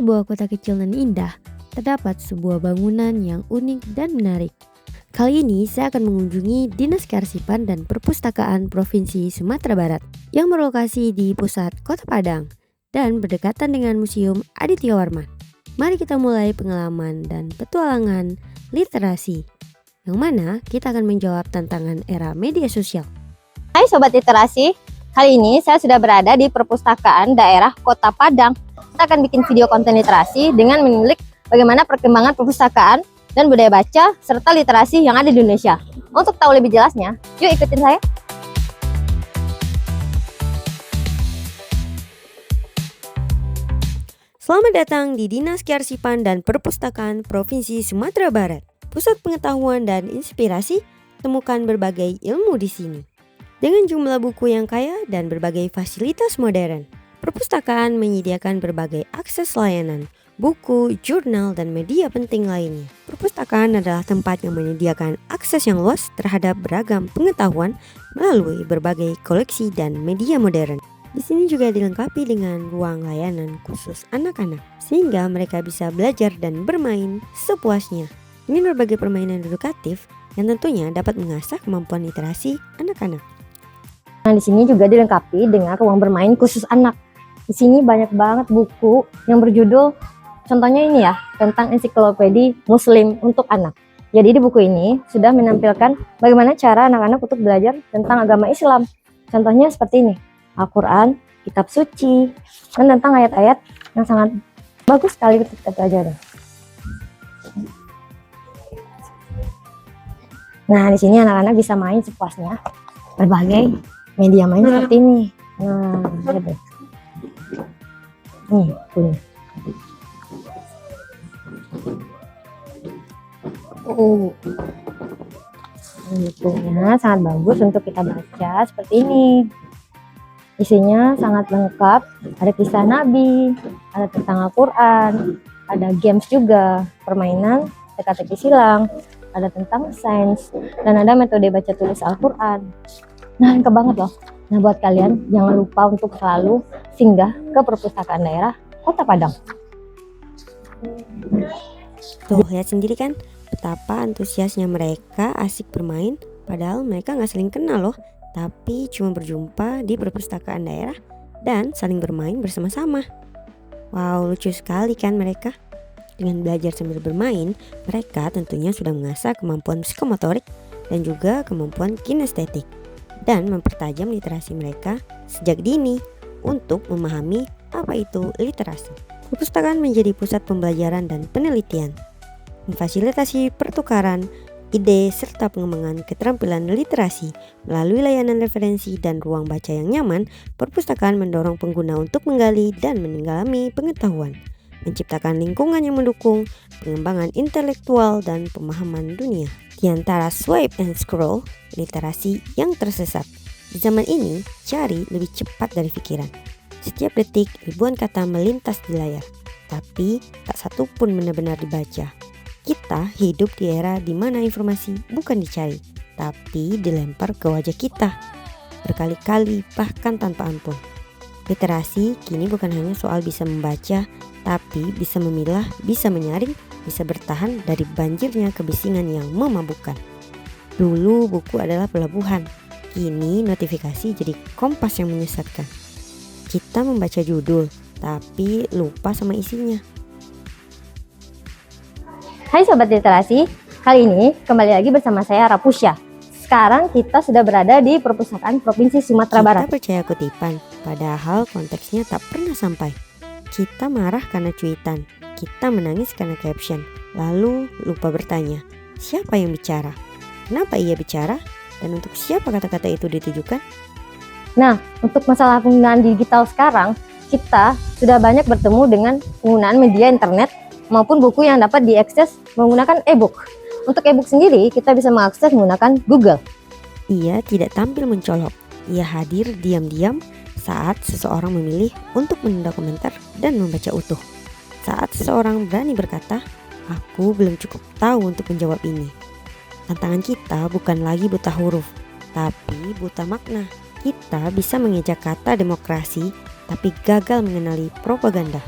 sebuah kota kecil dan indah, terdapat sebuah bangunan yang unik dan menarik. Kali ini saya akan mengunjungi Dinas Kearsipan dan Perpustakaan Provinsi Sumatera Barat yang berlokasi di pusat Kota Padang dan berdekatan dengan Museum Aditya Warman. Mari kita mulai pengalaman dan petualangan literasi, yang mana kita akan menjawab tantangan era media sosial. Hai Sobat Literasi, kali ini saya sudah berada di Perpustakaan Daerah Kota Padang. Kita akan bikin video konten literasi dengan menilik bagaimana perkembangan perpustakaan dan budaya baca serta literasi yang ada di Indonesia. Untuk tahu lebih jelasnya, yuk ikutin saya. Selamat datang di Dinas Kearsipan dan Perpustakaan Provinsi Sumatera Barat. Pusat pengetahuan dan inspirasi, temukan berbagai ilmu di sini. Dengan jumlah buku yang kaya dan berbagai fasilitas modern, perpustakaan menyediakan berbagai akses layanan, buku, jurnal, dan media penting lainnya. Perpustakaan adalah tempat yang menyediakan akses yang luas terhadap beragam pengetahuan melalui berbagai koleksi dan media modern. Di sini juga dilengkapi dengan ruang layanan khusus anak-anak, sehingga mereka bisa belajar dan bermain sepuasnya. Dengan berbagai permainan edukatif yang tentunya dapat mengasah kemampuan literasi anak-anak. Nah, di sini juga dilengkapi dengan ruang bermain khusus anak. Di sini banyak banget buku yang berjudul, contohnya ini ya, tentang ensiklopedia Muslim untuk anak. Jadi di buku ini sudah menampilkan bagaimana cara anak-anak untuk belajar tentang agama Islam. Contohnya seperti ini, Al-Quran, kitab suci, dan tentang ayat-ayat yang sangat bagus sekali untuk kita pelajari. Nah, di sini anak-anak bisa main sepuasnya, berbagai media main seperti ini. Nah, lihat deh. Nih, punya. Bukunya sangat bagus untuk kita baca seperti ini. Isinya sangat lengkap, ada kisah Nabi, ada tentang Al-Quran, ada games juga, permainan, teka-teki silang, ada tentang sains, dan ada metode baca tulis Al-Quran. Nah, lengkap banget loh. Nah, buat kalian jangan lupa untuk selalu singgah ke Perpustakaan Daerah Kota Padang. Tuh, lihat sendiri kan betapa antusiasnya mereka asik bermain, padahal mereka gak saling kenal loh, tapi cuma berjumpa di perpustakaan daerah dan saling bermain bersama-sama. Wow, lucu sekali kan mereka. Dengan belajar sambil bermain, mereka tentunya sudah mengasah kemampuan psikomotorik dan juga kemampuan kinestetik, dan mempertajam literasi mereka sejak dini untuk memahami apa itu literasi. Perpustakaan menjadi pusat pembelajaran dan penelitian, memfasilitasi pertukaran ide serta pengembangan keterampilan literasi melalui layanan referensi dan ruang baca yang nyaman. Perpustakaan mendorong pengguna untuk menggali dan mendalami pengetahuan, menciptakan lingkungan yang mendukung pengembangan intelektual dan pemahaman dunia. Di antara swipe and scroll, literasi yang tersesat. Di zaman ini, cari lebih cepat dari pikiran. Setiap detik, ribuan kata melintas di layar, tapi tak satu pun benar-benar dibaca. Kita hidup di era di mana informasi bukan dicari, tapi dilempar ke wajah kita, berkali-kali bahkan tanpa ampun. Literasi kini bukan hanya soal bisa membaca, tapi bisa memilah, bisa menyaring, bisa bertahan dari banjirnya kebisingan yang memabukkan. Dulu buku adalah pelabuhan, kini notifikasi jadi kompas yang menyesatkan. Kita membaca judul, tapi lupa sama isinya. Hai Sobat Literasi, kali ini kembali lagi bersama saya Rapusya. Sekarang kita sudah berada di Perpustakaan Provinsi Sumatera Barat. Kita percaya kutipan, padahal konteksnya tak pernah sampai. Kita marah karena cuitan, kita menangis karena caption, lalu lupa bertanya, siapa yang bicara? Kenapa ia bicara? Dan untuk siapa kata-kata itu ditujukan? Nah, untuk masalah penggunaan digital sekarang, kita sudah banyak bertemu dengan penggunaan media internet maupun buku yang dapat diakses menggunakan e-book. Untuk e-book sendiri, kita bisa mengakses menggunakan Google. Ia tidak tampil mencolok, ia hadir diam-diam saat seseorang memilih untuk menunda komentar dan membaca utuh. Saat seseorang berani berkata, aku belum cukup tahu untuk menjawab ini. Tantangan kita bukan lagi buta huruf, tapi buta makna. Kita bisa mengejak kata demokrasi, tapi gagal mengenali propaganda.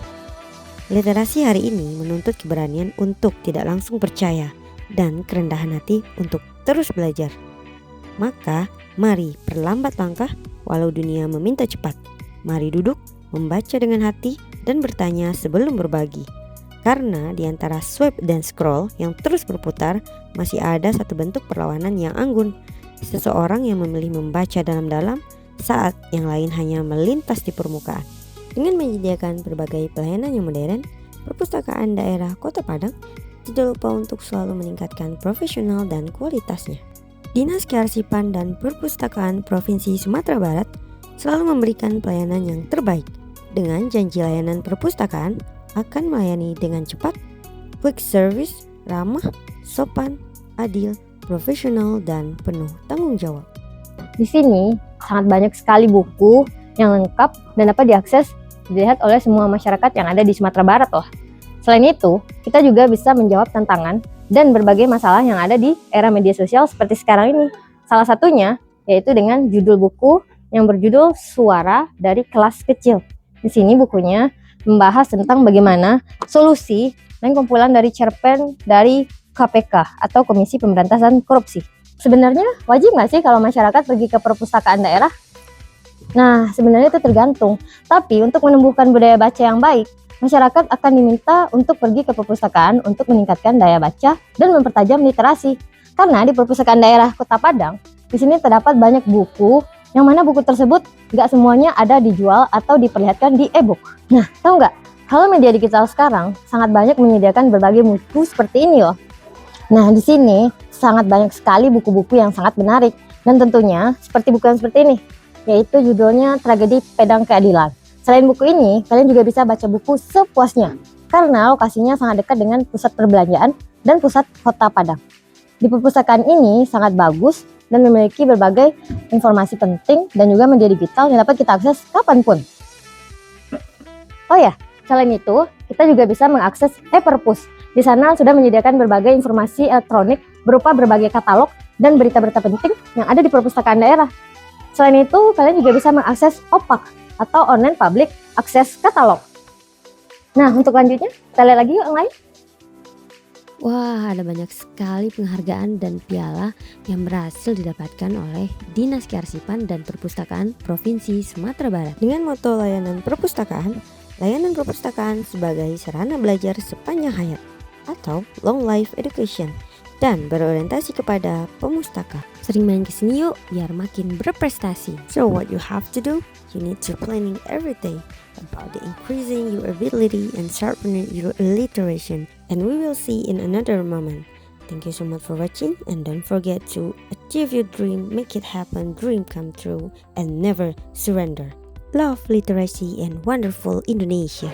Literasi hari ini menuntut keberanian untuk tidak langsung percaya dan kerendahan hati untuk terus belajar. Maka, mari perlambat langkah walau dunia meminta cepat. Mari duduk, membaca dengan hati, dan bertanya sebelum berbagi. Karena di antara swipe dan scroll yang terus berputar, masih ada satu bentuk perlawanan yang anggun. Seseorang yang memilih membaca dalam-dalam saat yang lain hanya melintas di permukaan. Dengan menyediakan berbagai pelayanan yang modern, Perpustakaan Daerah Kota Padang tidak lupa untuk selalu meningkatkan profesional dan kualitasnya. Dinas Kearsipan dan Perpustakaan Provinsi Sumatera Barat selalu memberikan pelayanan yang terbaik dengan janji layanan perpustakaan akan melayani dengan cepat, quick service, ramah, sopan, adil, profesional, dan penuh tanggung jawab. Di sini sangat banyak sekali buku yang lengkap dan dapat diakses dilihat oleh semua masyarakat yang ada di Sumatera Barat loh. Selain itu, kita juga bisa menjawab tantangan dan berbagai masalah yang ada di era media sosial seperti sekarang ini. Salah satunya yaitu dengan judul buku yang berjudul Suara dari Kelas Kecil. Di sini bukunya membahas tentang bagaimana solusi dan kumpulan dari cerpen dari KPK atau Komisi Pemberantasan Korupsi. Sebenarnya wajib nggak sih kalau masyarakat pergi ke perpustakaan daerah? Nah, sebenarnya itu tergantung. Tapi untuk menumbuhkan budaya baca yang baik, masyarakat akan diminta untuk pergi ke perpustakaan untuk meningkatkan daya baca dan mempertajam literasi. Karena di perpustakaan daerah Kota Padang, di sini terdapat banyak buku, yang mana buku tersebut nggak semuanya ada dijual atau diperlihatkan di e-book. Nah, tahu nggak? Kalau media digital sekarang sangat banyak menyediakan berbagai buku seperti ini loh. Nah, di sini sangat banyak sekali buku-buku yang sangat menarik. Dan tentunya seperti buku yang seperti ini, yaitu judulnya Tragedi Pedang Keadilan. Selain buku ini, kalian juga bisa baca buku sepuasnya, karena lokasinya sangat dekat dengan pusat perbelanjaan dan pusat kota Padang. Di perpustakaan ini sangat bagus dan memiliki berbagai informasi penting dan juga media digital yang dapat kita akses kapanpun. Oh ya, selain itu, kita juga bisa mengakses e-perpus. Di sana sudah menyediakan berbagai informasi elektronik berupa berbagai katalog dan berita-berita penting yang ada di perpustakaan daerah. Selain itu, kalian juga bisa mengakses OPAK atau Online Public Access Catalog. Nah, untuk lanjutnya, kita lihat lagi yuk yang lain. Wah, ada banyak sekali penghargaan dan piala yang berhasil didapatkan oleh Dinas Kearsipan dan Perpustakaan Provinsi Sumatera Barat. Dengan moto layanan perpustakaan sebagai sarana belajar sepanjang hayat atau long life education dan berorientasi kepada pemustaka. Sering main kesini yuk biar makin berprestasi. So what you have to do? You need to planning every day about the increasing your ability and sharpening your alliteration. And we will see in another moment. Thank you so much for watching, and don't forget to achieve your dream, make it happen, dream come true, and never surrender. Love, literacy, and wonderful Indonesia.